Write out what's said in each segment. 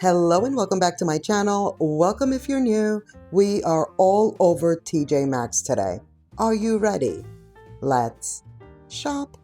Hello and welcome back to my channel. Welcome if you're new. We are all over TJ Maxx today. Are you ready? Let's shop.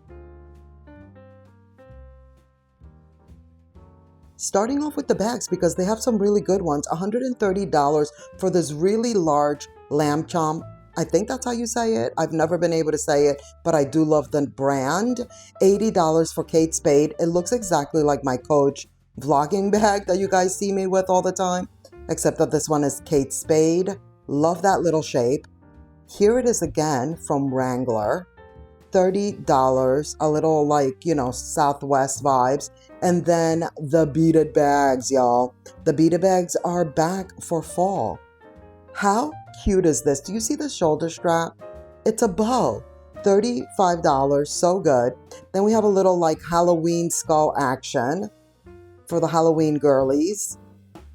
Starting off with the bags because they have some really good ones. $130 for this really large lamb chomp. I think that's how you say it. I've never been able to say it, but I do love the brand. $80 for Kate Spade. It looks exactly like my Coach vlogging bag that you guys see me with all the time, except that this one is Kate Spade. Love that little shape. Here it is again from Wrangler. $30, a little like, Southwest vibes. And then the beaded bags, y'all. The beaded bags are back for fall. How cute is this? Do you see the shoulder strap? It's a bow. $35, so good. Then we have a little like Halloween skull action for the Halloween girlies.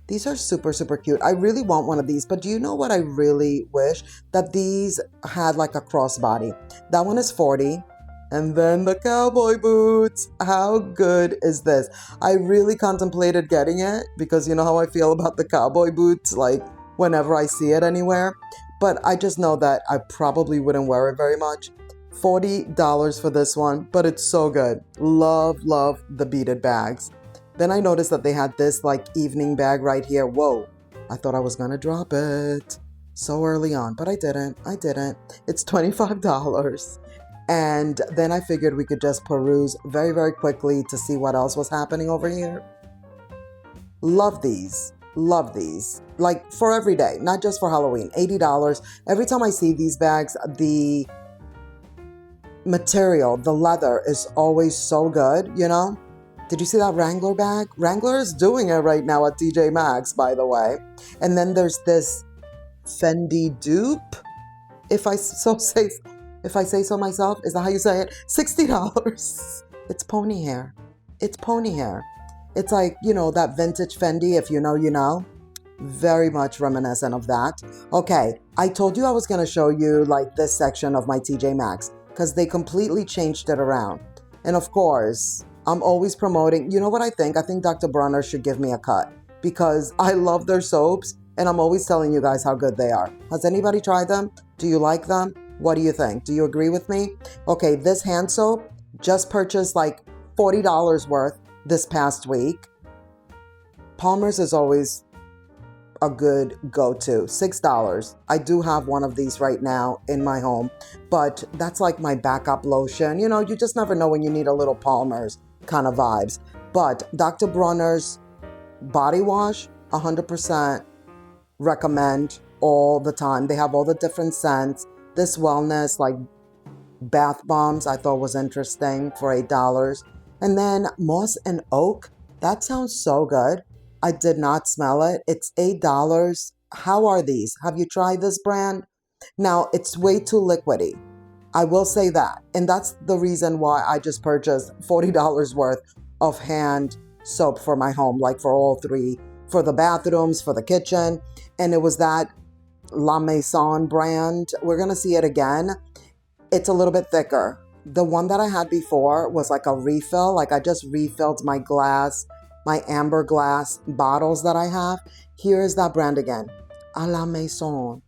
These are super, super cute. I really want one of these, but do you know what I really wish? That these had like a crossbody. That one is $40. And then the cowboy boots. How good is this? I really contemplated getting it because you know how I feel about the cowboy boots, like whenever I see it anywhere. But I just know that I probably wouldn't wear it very much. $40 for this one, but it's so good. Love, love the beaded bags. Then I noticed that they had this like evening bag right here. Whoa, I thought I was gonna drop it so early on, but I didn't. It's $25. And then I figured we could just peruse very, very quickly to see what else was happening over here. Love these. Love these. Like for every day, not just for Halloween. $80. Every time I see these bags, the material, the leather is always so good, you know? Did you see that Wrangler bag? Wrangler is doing it right now at TJ Maxx, by the way. And then there's this Fendi dupe, if I say so myself. Is that how you say it? $60. It's pony hair. It's pony hair. It's like, that vintage Fendi, if you know, you know. Very much reminiscent of that. Okay, I told you I was going to show you like this section of my TJ Maxx because they completely changed it around. And of course, I'm always promoting. You know what I think? I think Dr. Bronner should give me a cut because I love their soaps and I'm always telling you guys how good they are. Has anybody tried them? Do you like them? What do you think? Do you agree with me? Okay, this hand soap just purchased like $40 worth this past week. Palmer's is always a good go-to. $6. I do have one of these right now in my home, but that's like my backup lotion. You just never know when you need a little Palmer's kind of vibes. But Dr. Bronner's body wash, 100% recommend all the time. They have all the different scents. This wellness, like bath bombs, I thought was interesting for $8. And then moss and oak, that sounds so good. I did not smell it. It's $8. How are these? Have you tried this brand? Now, it's way too liquidy. I will say that. And that's the reason why I just purchased $40 worth of hand soap for my home, like for all three, for the bathrooms, for the kitchen. And it was that La Maison brand. We're going to see it again. It's a little bit thicker. The one that I had before was like a refill. Like I just refilled my glass, my amber glass bottles that I have. Here is that brand again. A La Maison.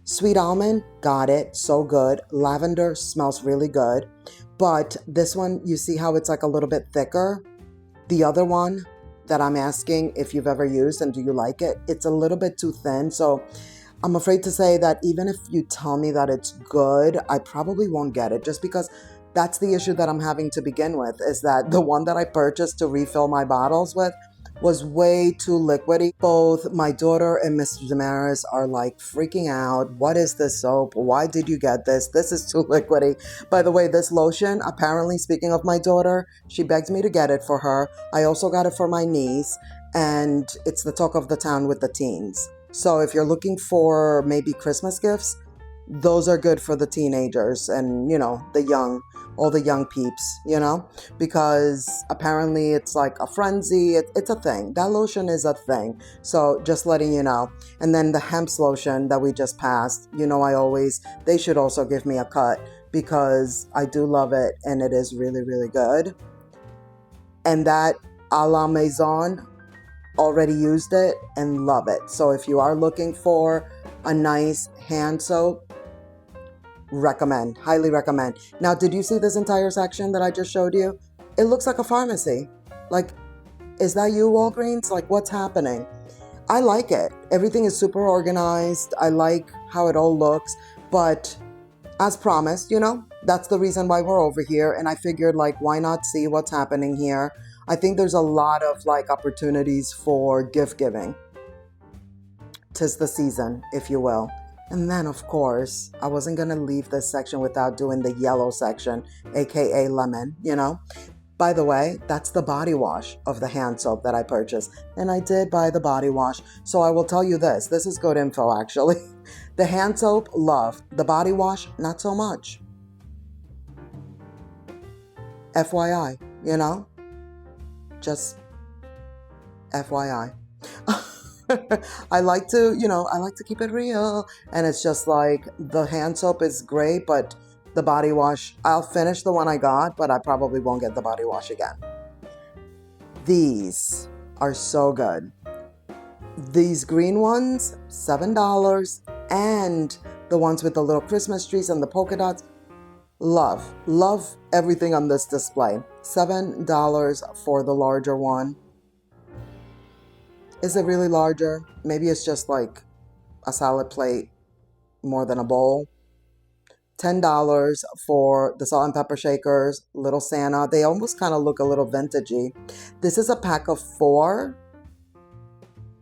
Sweet almond, got it. So good. Lavender smells really good. But this one, you see how it's like a little bit thicker? The other one that I'm asking if you've ever used and do you like it? It's a little bit too thin. So I'm afraid to say that even if you tell me that it's good, I probably won't get it just because that's the issue that I'm having to begin with, is that the one that I purchased to refill my bottles with was way too liquidy. Both my daughter and Mr. Damaris are like freaking out. What is this soap? Why did you get this? This is too liquidy. By the way, this lotion, apparently, speaking of my daughter, she begged me to get it for her. I also got it for my niece, and it's the talk of the town with the teens. So if you're looking for maybe Christmas gifts, those are good for the teenagers and, all the young peeps, because apparently it's like a frenzy. It's a thing. That lotion is a thing. So just letting you know. And then the hemp lotion that we just passed, they should also give me a cut because I do love it and it is really, really good. And that a la maison, already used it and love it. So if you are looking for a nice hand soap, recommend, highly recommend. Now, did you see this entire section that I just showed you? It looks like a pharmacy. Like, is that you, Walgreens? Like, what's happening? I like it. Everything is super organized. I like how it all looks. But as promised, you know, that's the reason why we're over here. And I figured, like, why not see what's happening here? I think there's a lot of, like, opportunities for gift giving. 'Tis the season, if you will. And then, of course, I wasn't going to leave this section without doing the yellow section, aka lemon, you know. By the way, that's the body wash of the hand soap that I purchased. And I did buy the body wash. So I will tell you this. This is good info, actually. The hand soap, love. The body wash, not so much. FYI, you know? Just FYI. I like to, you know, I like to keep it real. And it's just like the hand soap is great, but the body wash, I'll finish the one I got, but I probably won't get the body wash again. These are so good. These green ones, $7. And the ones with the little Christmas trees and the polka dots, love everything on this display. $7 for the larger one. Is it really larger? Maybe it's just like a salad plate more than a bowl. $10 for the salt and pepper shakers, little Santa. They almost kind of look a little vintagey. This is a pack of 4.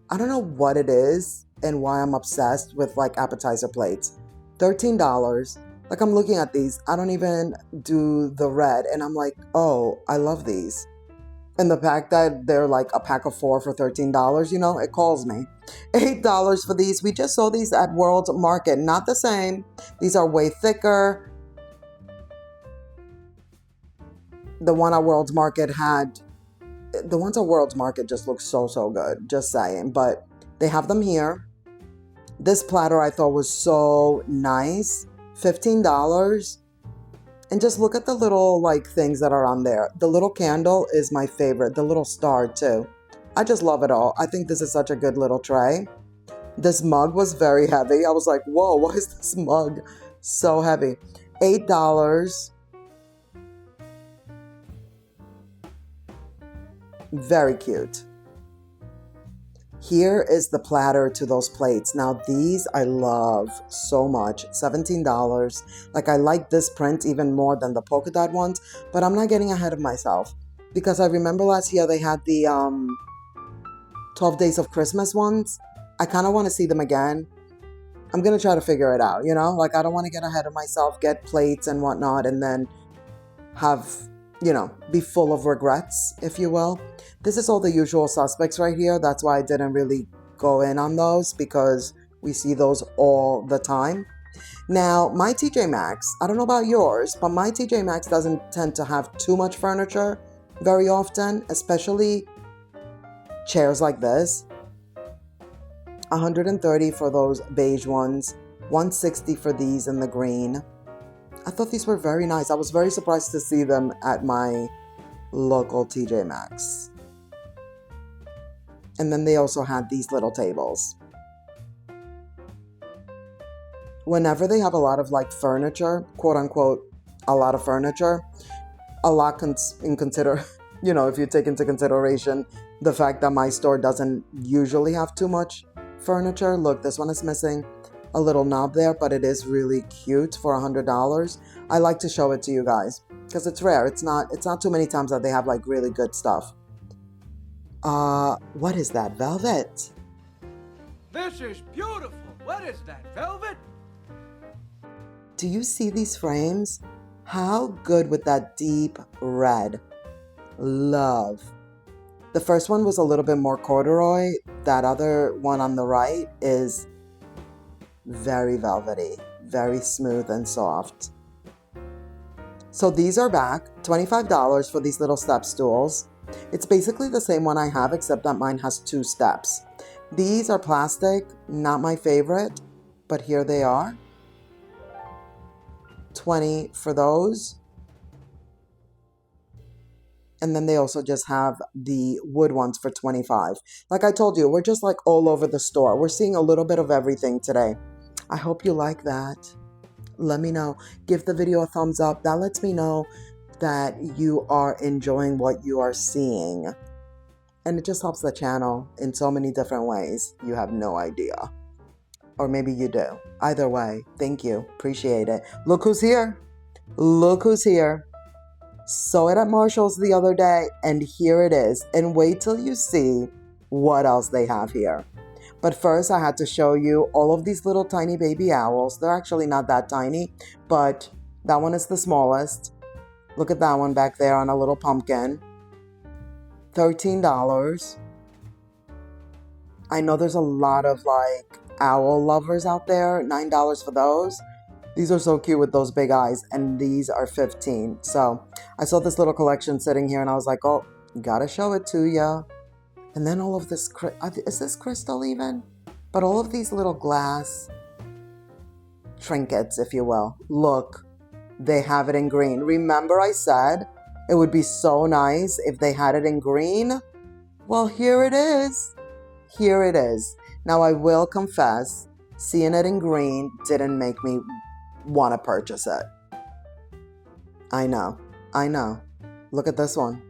I don't know what it is and why I'm obsessed with like appetizer plates. $13. Like I'm looking at these. I don't even do the red and I'm like, oh, I love these. And the fact that they're like a pack of 4 for $13, you know, it calls me. $8 for these. We just saw these at World Market. Not the same. These are way thicker. The one at World Market had... The ones at World Market just look so good. Just saying. But they have them here. This platter I thought was so nice. $15. And just look at the little like things that are on there. The little candle is my favorite. The little star too. I just love it all. I think this is such a good little tray. This mug was very heavy. I was like, whoa, why is this mug so heavy? $8. Very cute. Here is the platter to those plates. Now these I love so much. $17. Like I like this print even more than the polka dot ones, but I'm not getting ahead of myself because I remember last year they had the 12 Days of Christmas ones. I kind of want to see them again. I'm going to try to figure it out, you know? Like I don't want to get ahead of myself, get plates and whatnot, and then have, you know, be full of regrets, if you will. This is all the usual suspects right here. That's why I didn't really go in on those because we see those all the time. Now, my TJ Maxx, I don't know about yours, but my TJ Maxx doesn't tend to have too much furniture very often, especially chairs like this. $130 for those beige ones, $160 for these in the green. I thought these were very nice. I was very surprised to see them at my local TJ Maxx. And then they also had these little tables. Whenever they have a lot of like furniture, quote unquote, a lot of furniture, a lot you know, if you take into consideration the fact that my store doesn't usually have too much furniture. Look, this one is missing a little knob there, but it is really cute for $100. I like to show it to you guys because it's rare. It's not too many times that they have like really good stuff. What is that? Velvet? This is beautiful. What is that, velvet? Do you see these frames? How good with that deep red? Love. The first one was a little bit more corduroy. That other one on the right is very velvety, very smooth and soft. So these are back, $25 for these little step stools. It's basically the same one I have, except that mine has 2 steps. These are plastic, not my favorite, but here they are. $20 for those. And then they also just have the wood ones for $25. Like I told you, we're just like all over the store. We're seeing a little bit of everything today. I hope you like that. Let me know. Give the video a thumbs up. That lets me know that you are enjoying what you are seeing. And it just helps the channel in so many different ways. You have no idea. Or maybe you do. Either way, thank you. Appreciate it. Look who's here. Look who's here. Saw it at Marshall's the other day, and here it is. And wait till you see what else they have here. But first, I had to show you all of these little tiny baby owls. They're actually not that tiny, but that one is the smallest. Look at that one back there on a little pumpkin. $13. I know there's a lot of like owl lovers out there. $9 for those. These are so cute with those big eyes, and these are $15. So I saw this little collection sitting here, and I was like, oh, gotta show it to ya. And then all of this, is this crystal even? But all of these little glass trinkets, if you will. Look, they have it in green. Remember I said it would be so nice if they had it in green? Well, here it is. Here it is. Now, I will confess, seeing it in green didn't make me want to purchase it. I know. Look at this one.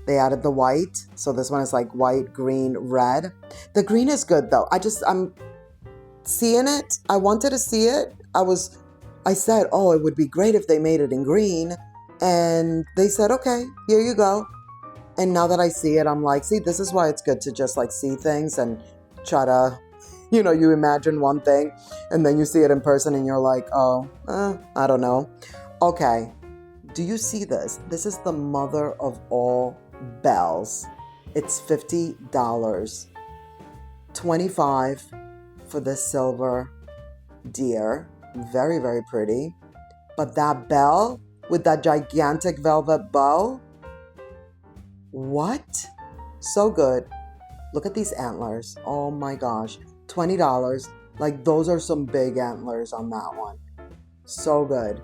They added the white, so this one is like white, green, red. The green is good though. I'm seeing it. I wanted to see it. I said, oh, it would be great if they made it in green. And they said, okay, here you go. And now that I see it, I'm like, see, this is why it's good to just like see things and try to, you imagine one thing and then you see it in person and you're like, oh, I don't know. Okay, do you see this? This is the mother of all bells. It's $50. $25 for this silver deer. Very, very pretty. But that bell with that gigantic velvet bow, what? So good. Look at these antlers. Oh my gosh. $20. Like, those are some big antlers on that one. So good.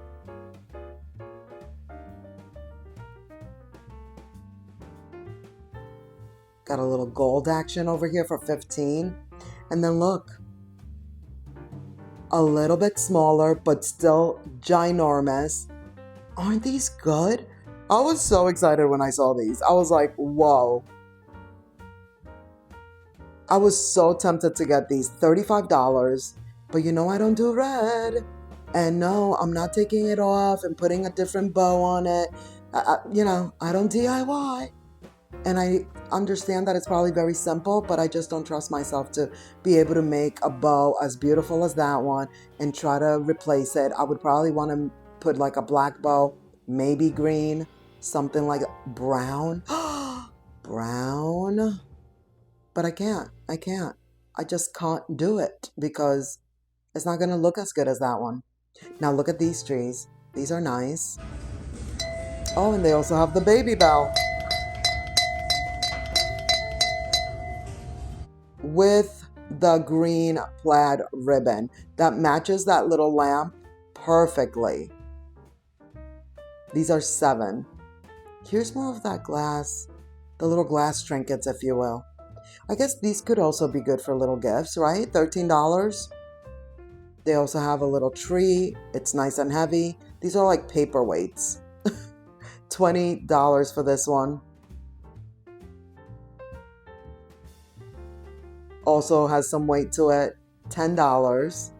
Got a little gold action over here for $15. And then look. A little bit smaller, but still ginormous. Aren't these good? I was so excited when I saw these. I was like, whoa. I was so tempted to get these. $35. But I don't do red. And no, I'm not taking it off and putting a different bow on it. I don't DIY. And I understand that it's probably very simple, but I just don't trust myself to be able to make a bow as beautiful as that one and try to replace it. I would probably want to put like a black bow, maybe green, something like brown. Brown. But I can't. I just can't do it because it's not going to look as good as that one. Now look at these trees. These are nice. Oh, and they also have the baby bell. With the green plaid ribbon that matches that little lamp perfectly. These are $7. Here's more of that glass, the little glass trinkets, if you will. I guess these could also be good for little gifts, right? $13. They also have a little tree. It's nice and heavy. These are like paperweights. $20 for this one. Also has some weight to it. $10.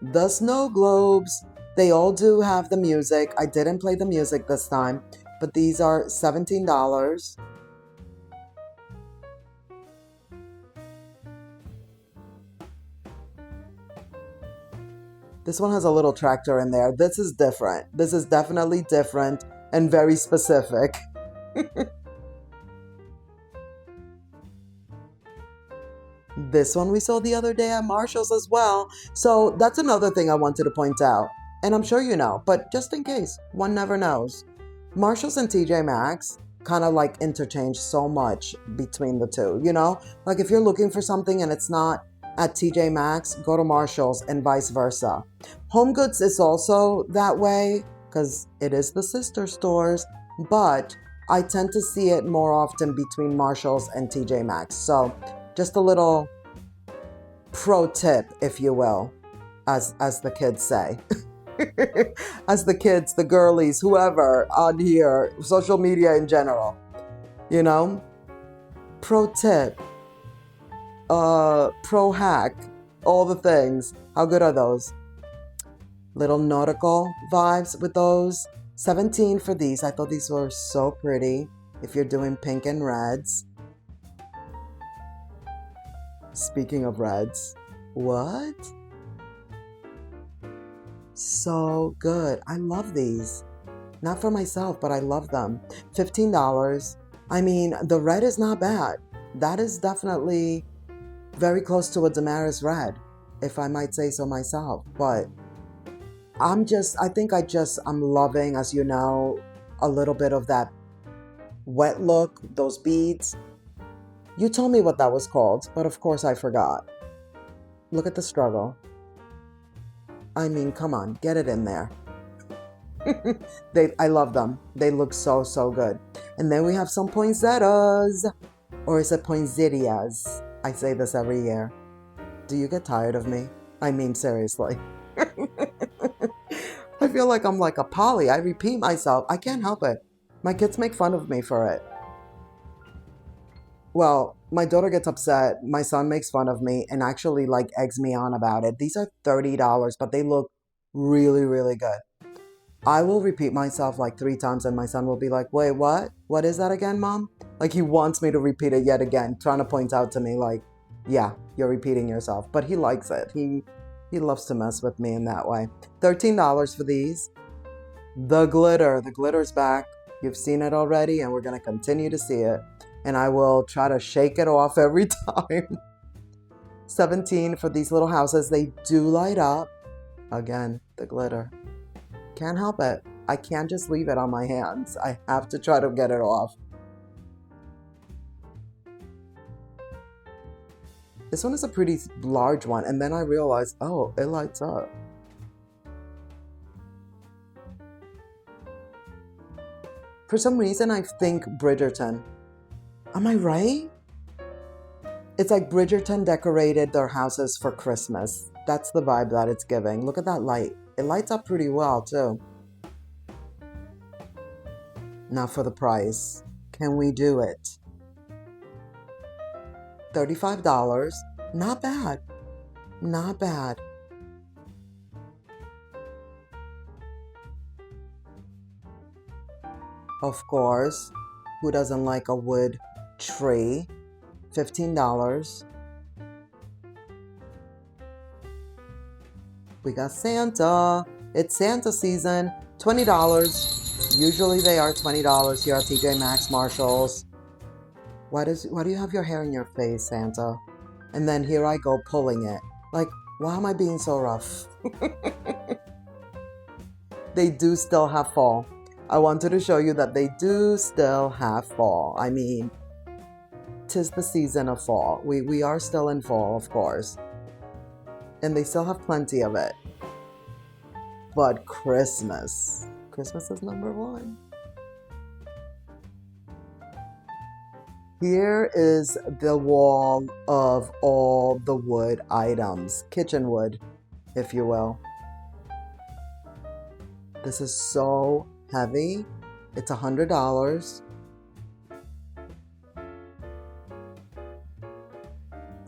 The snow globes. They all do have the music. I didn't play the music this time, but these are $17. This one has a little tractor in there. This is different. This is definitely different and very specific. This one we saw the other day at Marshall's as well. So that's another thing I wanted to point out. And I'm sure you know, but just in case, one never knows. Marshall's and TJ Maxx kind of like interchange so much between the two, Like if you're looking for something and it's not at TJ Maxx, go to Marshall's and vice versa. Home Goods is also that way because it is the sister stores, but I tend to see it more often between Marshall's and TJ Maxx. So just a little pro tip, if you will, as the kids say. As the kids, the girlies, whoever on here, social media in general, you know? Pro tip, pro hack, all the things. How good are those? Little nautical vibes with those. $17 for these. I thought these were so pretty if you're doing pink and reds. Speaking of reds, what? So good. I love these. Not for myself, but I love them. $15. I mean, the red is not bad. That is definitely very close to a Damaris red, if I might say so myself. But I'm loving, as you know, a little bit of that wet look, those beads. You told me what that was called, but of course I forgot. Look at the struggle. I mean, come on, get it in there. I love them. They look so, so good. And then we have some poinsettias. Or is it poinsettias? I say this every year. Do you get tired of me? I mean, seriously. I feel like I'm like a Polly. I repeat myself. I can't help it. My kids make fun of me for it. Well, my daughter gets upset. My son makes fun of me and actually like eggs me on about it. These are $30, but they look really, really good. I will repeat myself like 3 times and my son will be like, wait, what? What is that again, Mom? Like he wants me to repeat it yet again, trying to point out to me like, yeah, you're repeating yourself. But he likes it. He loves to mess with me in that way. $13 for these. The glitter. The glitter's back. You've seen it already and we're going to continue to see it. And I will try to shake it off every time. $17 for these little houses. They do light up. Again, the glitter. Can't help it. I can't just leave it on my hands. I have to try to get it off. This one is a pretty large one. And then I realized, oh, it lights up. For some reason, I think Bridgerton. Am I right? It's like Bridgerton decorated their houses for Christmas. That's the vibe that it's giving. Look at that light. It lights up pretty well, too. Now for the price. Can we do it? $35. Not bad. Not bad. Of course. Who doesn't like a wood tree? $15. We got Santa. It's Santa season. $20. Usually they are $20 here at TJ Maxx, Marshalls. Why do you have your hair in your face, Santa? And then here I go pulling it. Like, why am I being so rough? They do still have fall. I wanted to show you that they do still have fall. I mean, 'tis the season of fall. We are still in fall, of course. And they still have plenty of it. But Christmas is number one. Here is the wall of all the wood items. Kitchen wood, if you will. This is so heavy. It's $100.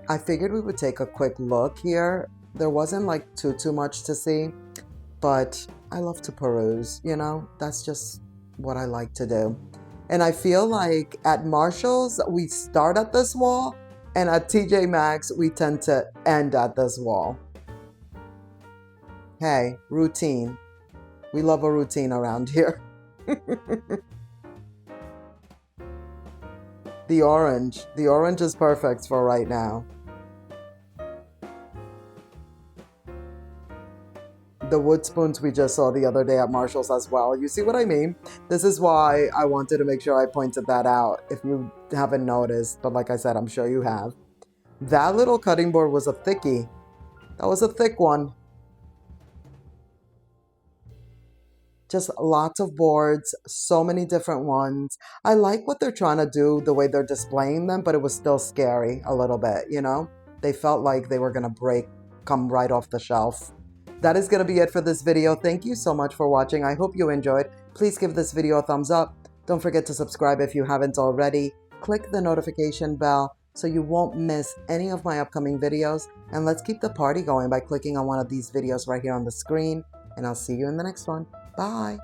I figured we would take a quick look here. There wasn't like too much to see, but I love to peruse, you know? That's just what I like to do. And I feel like at Marshall's, we start at this wall, and at TJ Maxx, we tend to end at this wall. Hey, routine. We love a routine around here. The orange is perfect for right now. The wood spoons we just saw the other day at Marshall's as well. You see what I mean? This is why I wanted to make sure I pointed that out if you haven't noticed. But like I said, I'm sure you have. That little cutting board was a thickie. That was a thick one. Just lots of boards, so many different ones. I like what they're trying to do, the way they're displaying them, but it was still scary a little bit, you know? They felt like they were gonna break, come right off the shelf. That is gonna be it for this video. Thank you so much for watching. I hope you enjoyed. Please give this video a thumbs up. Don't forget to subscribe if you haven't already. Click the notification bell so you won't miss any of my upcoming videos. And let's keep the party going by clicking on one of these videos right here on the screen. And I'll see you in the next one. Bye.